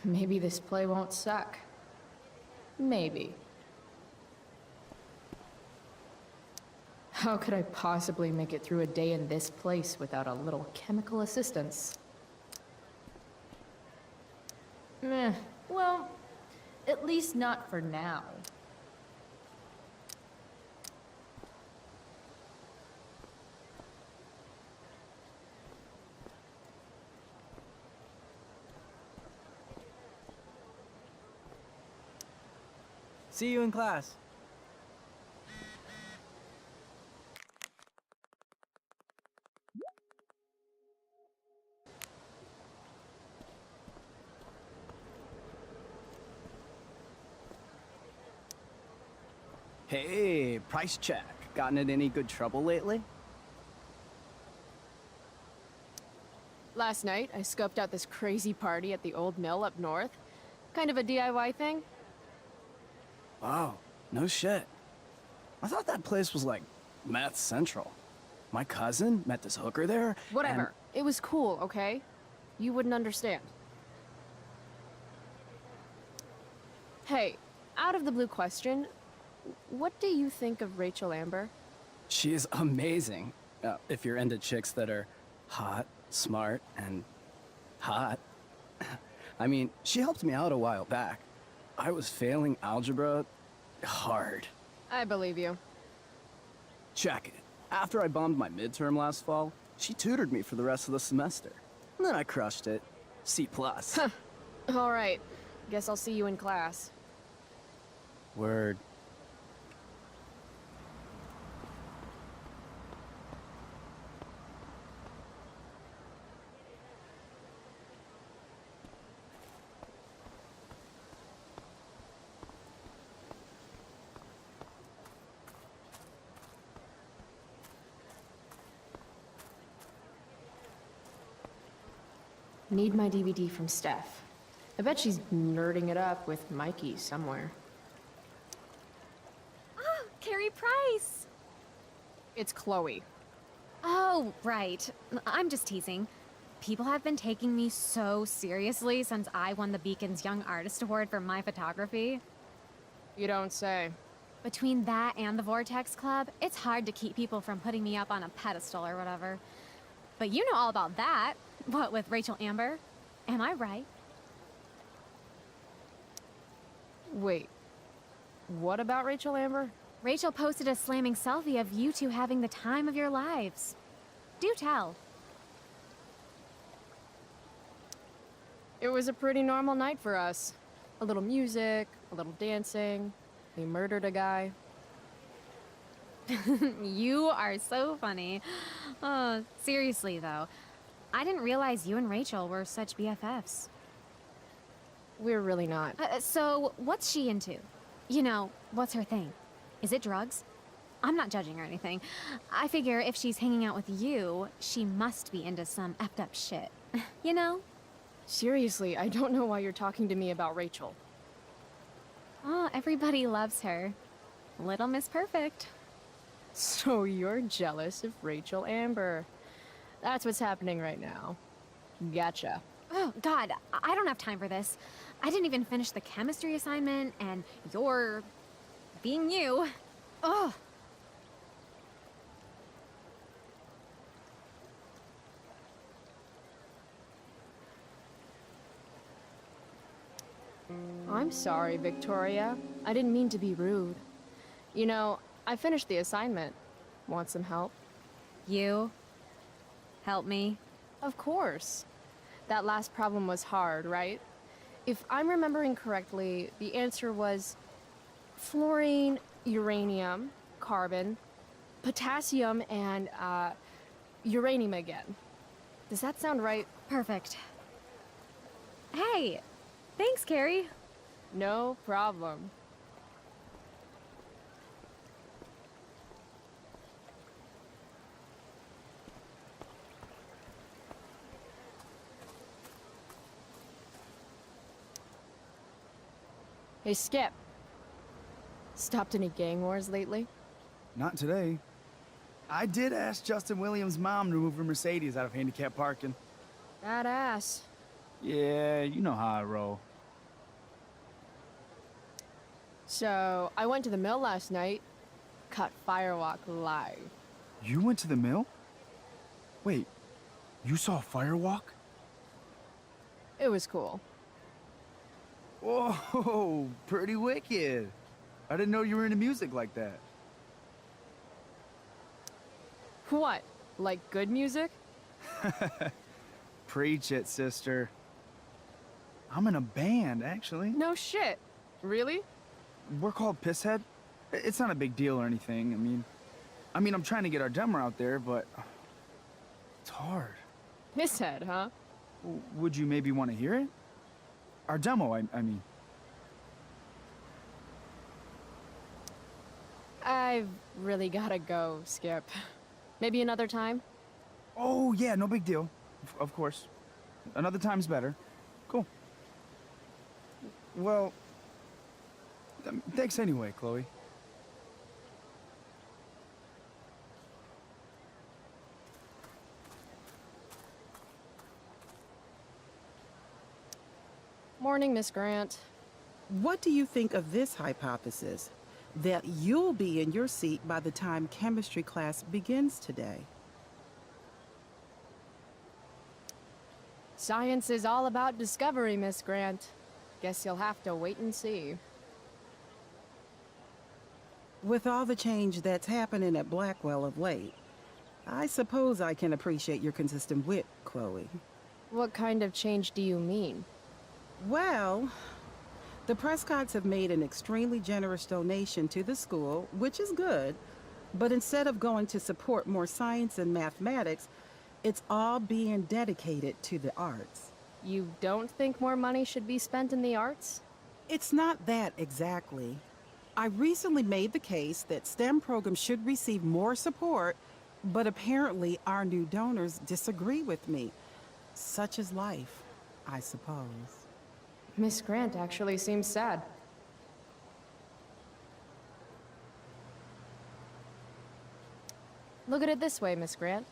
Maybe this play won't suck. Maybe. How could I possibly make it through a day in this place without a little chemical assistance? Well, at least not for now. See you in class. Hey, price check. Gotten in any good trouble lately? Last night, I scoped out this crazy party at the old mill up north. Kind of a DIY thing. Wow, no shit. I thought that place was like meth central. My cousin met this hooker there. Whatever. It was cool, okay? You wouldn't understand. Hey, out of the blue question, what do you think of Rachel Amber? She is amazing. If you're into chicks that are hot, smart, and hot. I mean, she helped me out a while back. I was failing algebra hard. I believe you. Check it. After I bombed my midterm last fall, she tutored me for the rest of the semester. And then I crushed it. C+. All right. Guess I'll see you in class. Word. Need my DVD from Steph. I bet she's nerding it up with Mikey somewhere. Oh, Carrie Price! It's Chloe. Oh, right. I'm just teasing. People have been taking me so seriously since I won the Beacon's Young Artist Award for my photography. You don't say. Between that and the Vortex Club, it's hard to keep people from putting me up on a pedestal or whatever. But you know all about that. What, with Rachel Amber? Am I right? Wait. What about Rachel Amber? Rachel posted a slamming selfie of you two having the time of your lives. Do tell. It was a pretty normal night for us. A little music, a little dancing. We murdered a guy. You are so funny. Oh, seriously, though. I didn't realize you and Rachel were such BFFs. We're really not. So, what's she into? You know, what's her thing? Is it drugs? I'm not judging or anything. I figure if she's hanging out with you, she must be into some effed up shit. You know? Seriously, I don't know why you're talking to me about Rachel. Oh, everybody loves her. Little Miss Perfect. So you're jealous of Rachel Amber. That's what's happening right now. Gotcha. Oh, God, I don't have time for this. I didn't even finish the chemistry assignment, and you're... being you. Ugh. I'm sorry, Victoria. I didn't mean to be rude. You know, I finished the assignment. Want some help? You? Help me? Of course. That last problem was hard, right? If I'm remembering correctly, the answer was fluorine, uranium, carbon, potassium, and uranium again. Does that sound right? Perfect. Hey! Thanks, Carrie. No problem. Hey, Skip. Stopped any gang wars lately? Not today. I did ask Justin Williams' mom to move her Mercedes out of handicap parking. Badass. Yeah, you know how I roll. So, I went to the mill last night. Cut Firewalk live. You went to the mill? Wait, you saw a firewalk? It was cool. Whoa, pretty wicked. I didn't know you were into music like that. What? Like good music? Preach it, sister. I'm in a band, actually. No shit. Really? We're called Pisshead. It's not a big deal or anything. I mean, I'm trying to get our demo out there, but it's hard. Pisshead, huh? Would you maybe want to hear it? Our demo, I mean. I've really gotta go, Skip. Maybe another time? Oh, yeah, no big deal. Of course. Another time's better. Cool. Well, thanks anyway, Chloe. Morning, Miss Grant. What do you think of this hypothesis? That you'll be in your seat by the time chemistry class begins today. Science is all about discovery, Miss Grant. Guess you'll have to wait and see. With all the change that's happening at Blackwell of late, I suppose I can appreciate your consistent wit, Chloe. What kind of change do you mean? Well, the Prescotts have made an extremely generous donation to the school, which is good, but instead of going to support more science and mathematics, it's all being dedicated to the arts. You don't think more money should be spent in the arts? It's not that exactly. I recently made the case that STEM programs should receive more support, but apparently our new donors disagree with me. Such is life, I suppose. Miss Grant actually seems sad. Look at it this way, Miss Grant.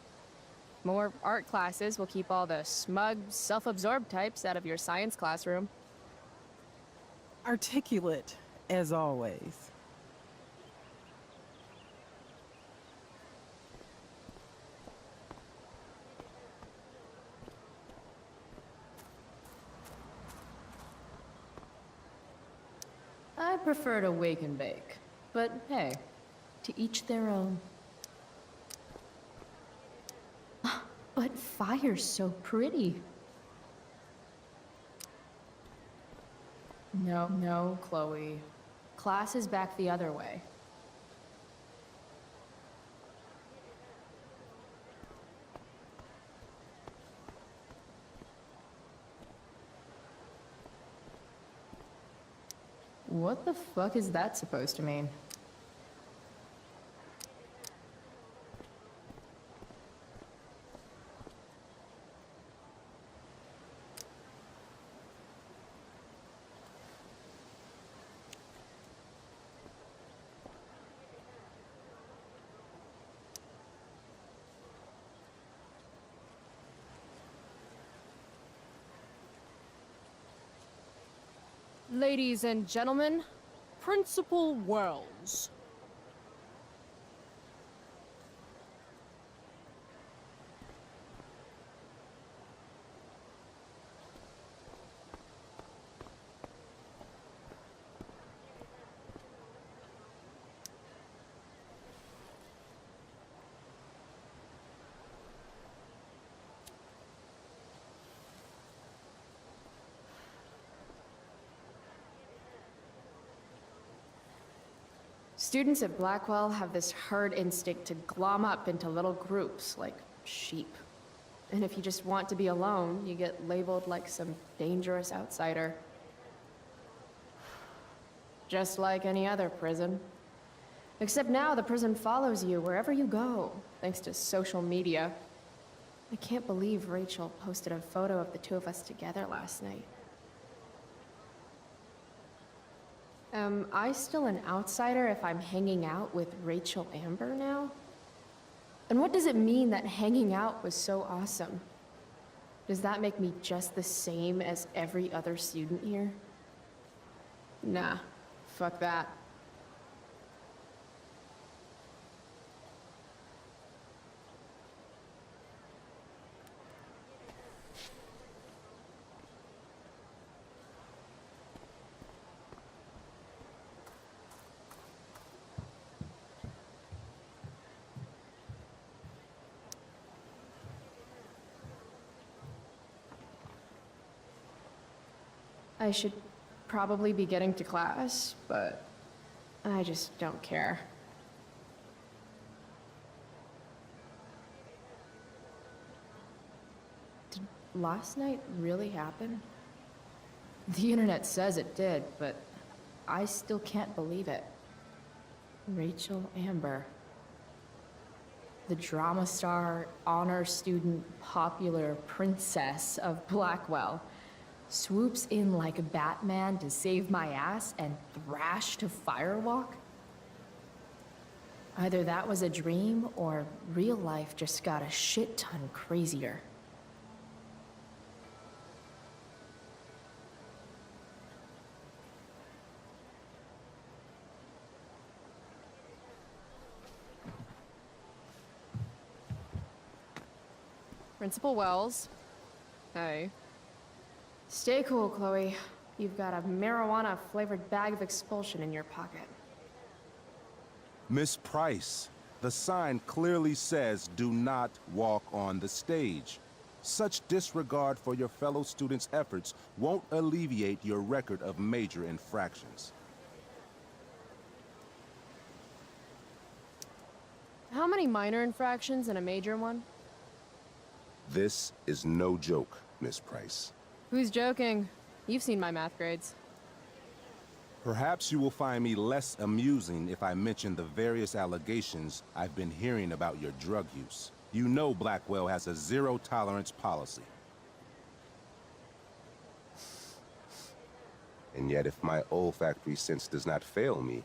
More art classes will keep all the smug, self-absorbed types out of your science classroom. Articulate, as always. I prefer to wake and bake, but hey, to each their own. But fire's so pretty. No, Chloe. Class is back the other way. What the fuck is that supposed to mean? Ladies and gentlemen, Principal Wells. Students at Blackwell have this herd instinct to glom up into little groups, like sheep. And if you just want to be alone, you get labeled like some dangerous outsider. Just like any other prison. Except now the prison follows you wherever you go, thanks to social media. I can't believe Rachel posted a photo of the two of us together last night. Am I still an outsider if I'm hanging out with Rachel Amber now? And what does it mean that hanging out was so awesome? Does that make me just the same as every other student here? Nah, fuck that. I should probably be getting to class, but I just don't care. Did last night really happen? The internet says it did, but I still can't believe it. Rachel Amber. The drama star, honor student, popular princess of Blackwell swoops in like a Batman to save my ass and thrash to firewalk? Either that was a dream or real life just got a shit ton crazier. Principal Wells. Hey. Stay cool, Chloe. You've got a marijuana-flavored bag of expulsion in your pocket. Miss Price, the sign clearly says do not walk on the stage. Such disregard for your fellow students' efforts won't alleviate your record of major infractions. How many minor infractions and a major one? This is no joke, Miss Price. Who's joking? You've seen my math grades. Perhaps you will find me less amusing if I mention the various allegations I've been hearing about your drug use. You know Blackwell has a zero-tolerance policy. And yet, if my olfactory sense does not fail me,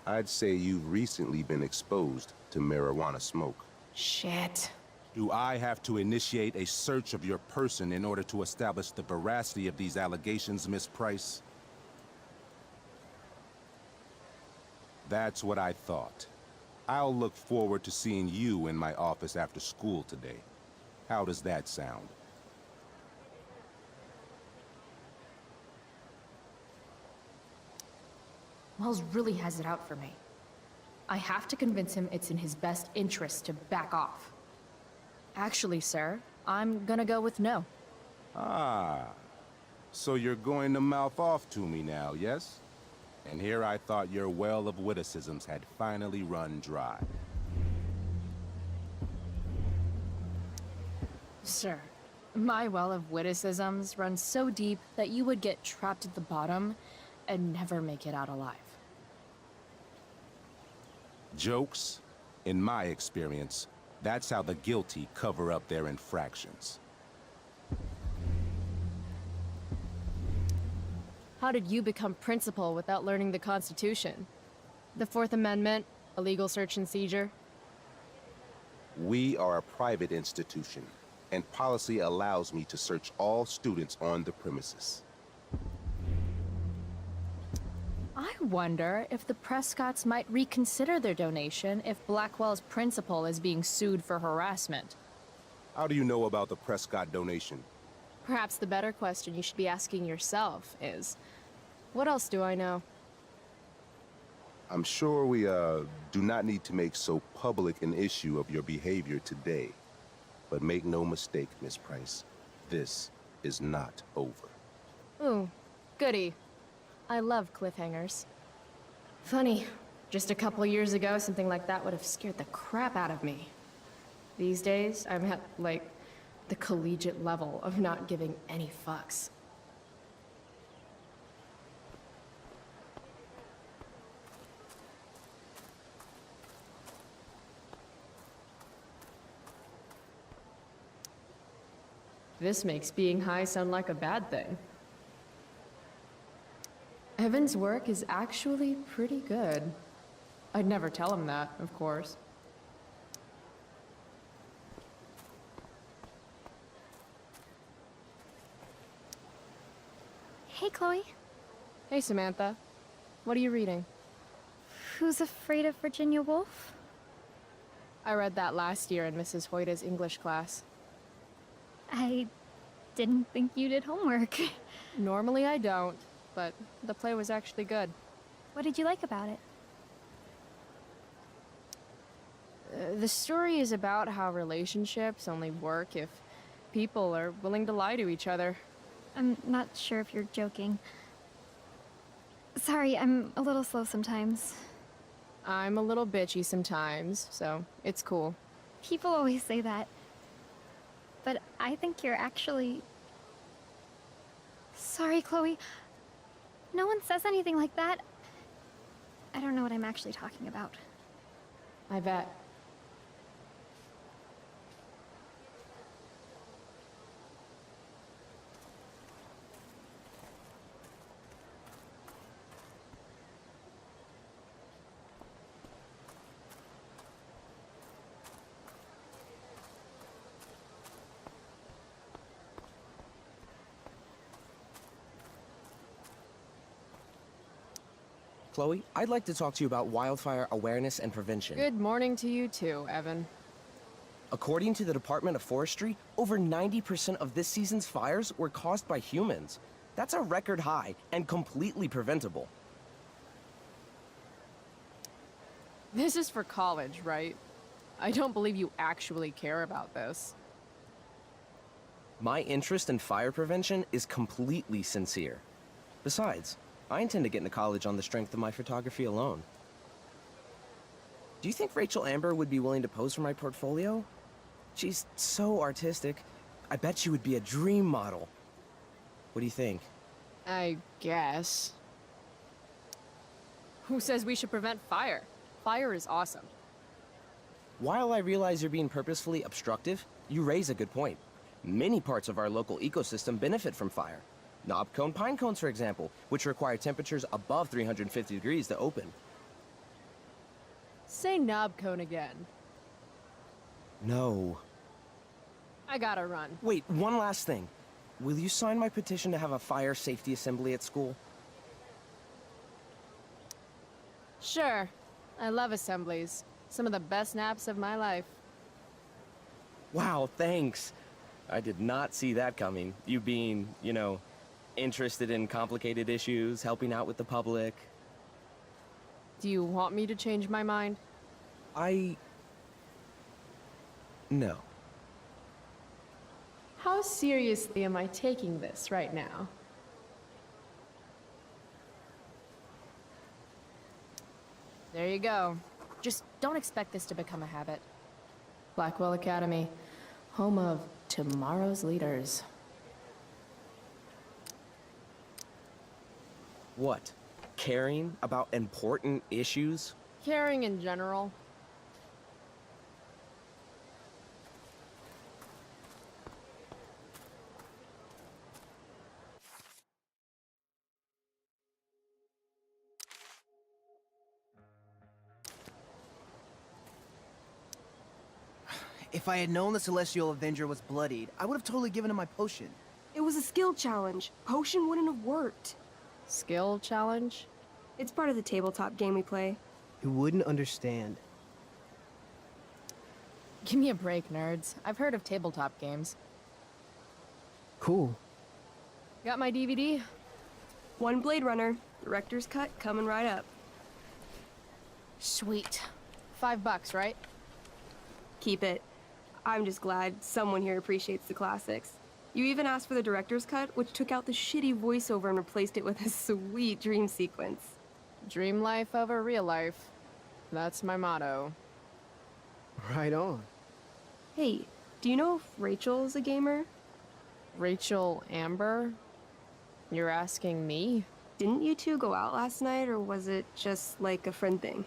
I'd say you've recently been exposed to marijuana smoke. Shit. Do I have to initiate a search of your person in order to establish the veracity of these allegations, Miss Price? That's what I thought. I'll look forward to seeing you in my office after school today. How does that sound? Wells really has it out for me. I have to convince him it's in his best interest to back off. Actually, sir, I'm gonna go with no. Ah, so you're going to mouth off to me now, yes? And here I thought your well of witticisms had finally run dry. Sir, my well of witticisms runs so deep that you would get trapped at the bottom and never make it out alive. Jokes, in my experience, that's how the guilty cover up their infractions. How did you become principal without learning the Constitution? The Fourth Amendment, illegal search and seizure? We are a private institution, and policy allows me to search all students on the premises. I wonder if the Prescotts might reconsider their donation if Blackwell's principal is being sued for harassment. How do you know about the Prescott donation? Perhaps the better question you should be asking yourself is, what else do I know? I'm sure we, do not need to make so public an issue of your behavior today. But make no mistake, Miss Price, this is not over. Ooh, goody. I love cliffhangers. Funny, just a couple years ago, something like that would have scared the crap out of me. These days, I'm at, like, the collegiate level of not giving any fucks. This makes being high sound like a bad thing. Evan's work is actually pretty good. I'd never tell him that, of course. Hey, Chloe. Hey, Samantha. What are you reading? Who's Afraid of Virginia Woolf? I read that last year in Mrs. Hoyta's English class. I didn't think you did homework. Normally I don't, but the play was actually good. What did you like about it? The story is about how relationships only work if people are willing to lie to each other. I'm not sure if you're joking. Sorry, I'm a little slow sometimes. I'm a little bitchy sometimes, so it's cool. People always say that. But I think you're actually... Sorry, Chloe. No one says anything like that. I don't know what I'm actually talking about. I bet. Chloe, I'd like to talk to you about wildfire awareness and prevention. Good morning to you too, Evan. According to the Department of Forestry, over 90% of this season's fires were caused by humans. That's a record high and completely preventable. This is for college, right? I don't believe you actually care about this. My interest in fire prevention is completely sincere. Besides, I intend to get into college on the strength of my photography alone. Do you think Rachel Amber would be willing to pose for my portfolio? She's so artistic. I bet she would be a dream model. What do you think? I guess. Who says we should prevent fire? Fire is awesome. While I realize you're being purposefully obstructive, you raise a good point. Many parts of our local ecosystem benefit from fire. Knobcone pine cones, for example, which require temperatures above 350 degrees to open. Say knob cone again. No. I gotta run. Wait, one last thing. Will you sign my petition to have a fire safety assembly at school? Sure. I love assemblies. Some of the best naps of my life. Wow, thanks. I did not see that coming. You being, you know, interested in complicated issues, helping out with the public. Do you want me to change my mind? No. How seriously am I taking this right now? There you go. Just don't expect this to become a habit. Blackwell Academy, home of tomorrow's leaders. What? Caring about important issues? Caring in general. If I had known the Celestial Avenger was bloodied, I would have totally given him my potion. It was a skill challenge. Potion wouldn't have worked. Skill challenge? It's part of the tabletop game we play. He wouldn't understand. Give me a break, nerds. I've heard of tabletop games. Cool. Got my DVD? One Blade Runner, director's cut coming right up. Sweet. $5, right? Keep it. I'm just glad someone here appreciates the classics. You even asked for the director's cut, which took out the shitty voiceover and replaced it with a sweet dream sequence. Dream life over real life. That's my motto. Right on. Hey, do you know if Rachel's a gamer? Rachel Amber? You're asking me? Didn't you two go out last night, or was it just like a friend thing?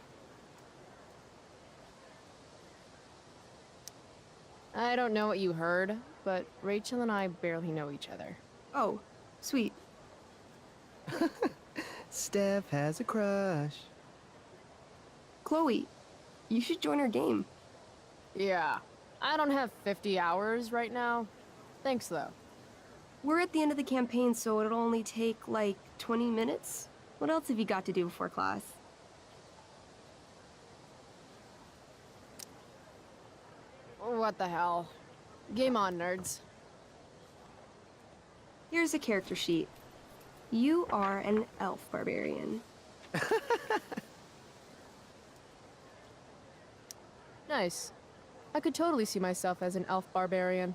I don't know what you heard, but Rachel and I barely know each other. Oh, sweet. Steph has a crush. Chloe, you should join our game. Yeah, I don't have 50 hours right now. Thanks, though. We're at the end of the campaign, so it'll only take, like, 20 minutes? What else have you got to do before class? What the hell? Game on, nerds. Here's a character sheet. You are an elf barbarian. Nice. I could totally see myself as an elf barbarian.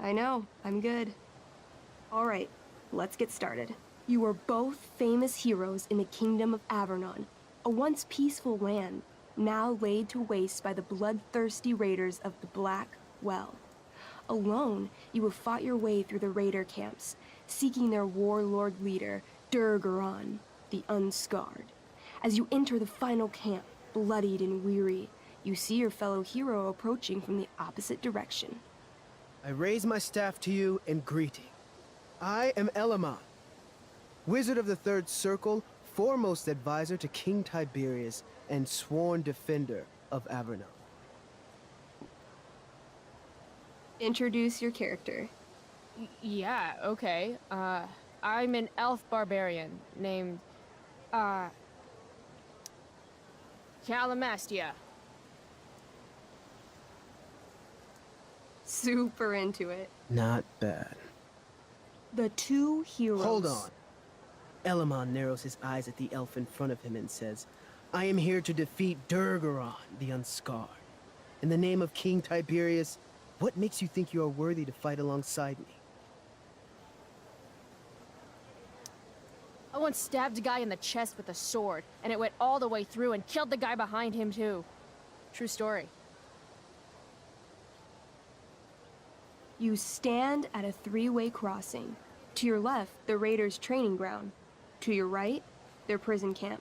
I know, I'm good. All right, let's get started. You are both famous heroes in the kingdom of Avernon, a once peaceful land, now laid to waste by the bloodthirsty raiders of the Black Well. Alone, you have fought your way through the raider camps, seeking their warlord leader, Durgaron, the Unscarred. As you enter the final camp, bloodied and weary, you see your fellow hero approaching from the opposite direction. I raise my staff to you in greeting. I am Elamon, Wizard of the Third Circle, foremost advisor to King Tiberius, and sworn defender of Avernon. Introduce your character. Yeah, okay. I'm an elf barbarian named, Calamastia. Super into it. Not bad. The two heroes. Hold on. Elamon narrows his eyes at the elf in front of him and says, I am here to defeat Durgaron, the Unscarred. In the name of King Tiberius, what makes you think you are worthy to fight alongside me? I once stabbed a guy in the chest with a sword, and it went all the way through and killed the guy behind him too. True story. You stand at a three-way crossing. To your left, the raiders' training ground. To your right, their prison camp.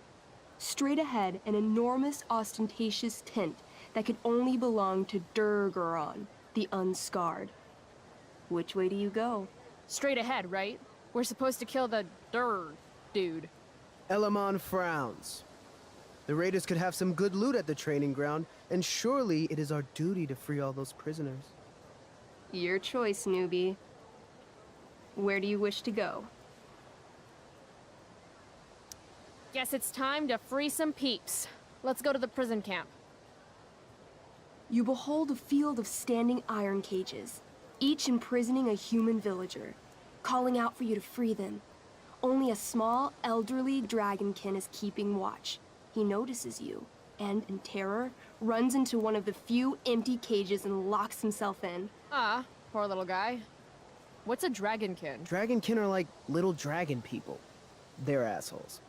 Straight ahead, an enormous, ostentatious tent that could only belong to Durgaron, the Unscarred. Which way do you go? Straight ahead, right? We're supposed to kill the dude. Elamon frowns. The raiders could have some good loot at the training ground, and surely it is our duty to free all those prisoners. Your choice, newbie. Where do you wish to go? Guess it's time to free some peeps. Let's go to the prison camp. You behold a field of standing iron cages, each imprisoning a human villager, calling out for you to free them. Only a small, elderly dragonkin is keeping watch. He notices you, and in terror, runs into one of the few empty cages and locks himself in. Ah, poor little guy. What's a dragonkin? Dragonkin are like little dragon people. They're assholes.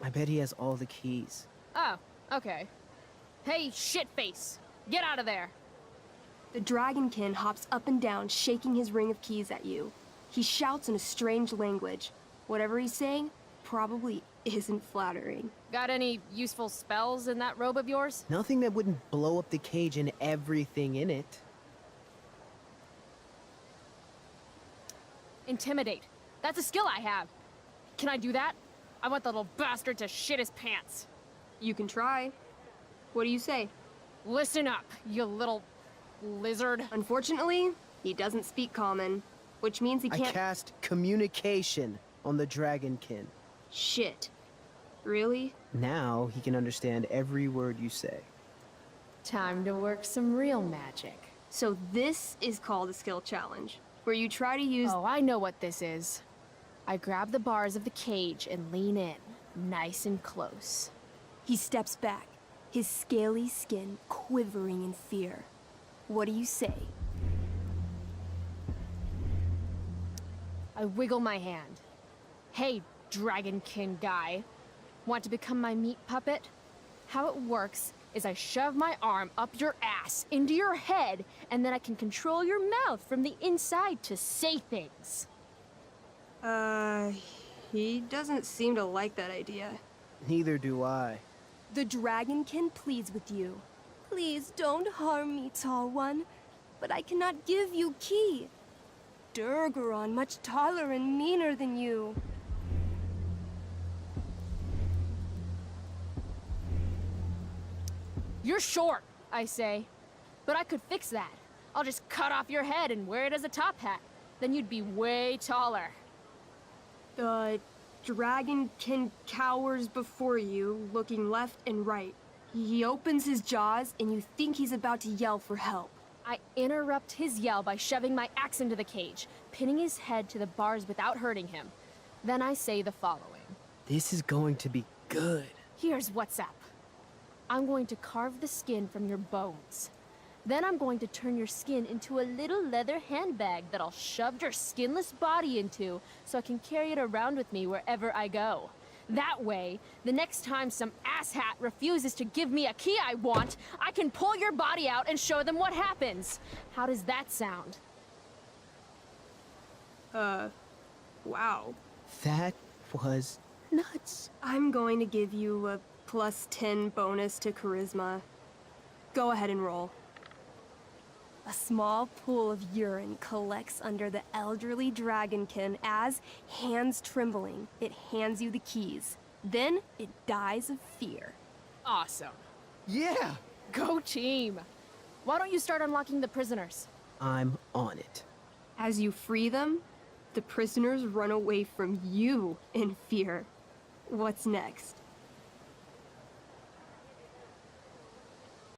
I bet he has all the keys. Oh, okay. Hey, shitface! Get out of there! The dragonkin hops up and down, shaking his ring of keys at you. He shouts in a strange language. Whatever he's saying probably isn't flattering. Got any useful spells in that robe of yours? Nothing that wouldn't blow up the cage and everything in it. Intimidate. That's a skill I have. Can I do that? I want the little bastard to shit his pants. You can try. What do you say? Listen up, you little lizard. Unfortunately, he doesn't speak common, which means he I can't— cast communication on the dragonkin. Shit. Really? Now he can understand every word you say. Time to work some real magic. So this is called a skill challenge, where you try to use— Oh, I know what this is. I grab the bars of the cage and lean in, nice and close. He steps back, his scaly skin quivering in fear. What do you say? I wiggle my hand. Hey, dragonkin guy. Want to become my meat puppet? How it works is I shove my arm up your ass into your head, and then I can control your mouth from the inside to say things. He doesn't seem to like that idea. Neither do I. The dragonkin pleads with you. Please don't harm me, tall one, but I cannot give you key. Durgaron much taller and meaner than you. You're short, I say. But I could fix that. I'll just cut off your head and wear it as a top hat. Then you'd be way taller. The dragonkin cowers before you, looking left and right. He opens his jaws, and you think he's about to yell for help. I interrupt his yell by shoving my axe into the cage, pinning his head to the bars without hurting him. Then I say the following. This is going to be good. Here's what's up. I'm going to carve the skin from your bones. Then I'm going to turn your skin into a little leather handbag that I'll shove your skinless body into so I can carry it around with me wherever I go. That way, the next time some asshat refuses to give me a key I want, I can pull your body out and show them what happens. How does that sound? Wow. That was nuts. I'm going to give you a +10 bonus to charisma. Go ahead and roll. A small pool of urine collects under the elderly dragonkin as, hands trembling, it hands you the keys. Then it dies of fear. Awesome. Yeah! Go team. Why don't you start unlocking the prisoners? I'm on it. As you free them, the prisoners run away from you in fear. What's next?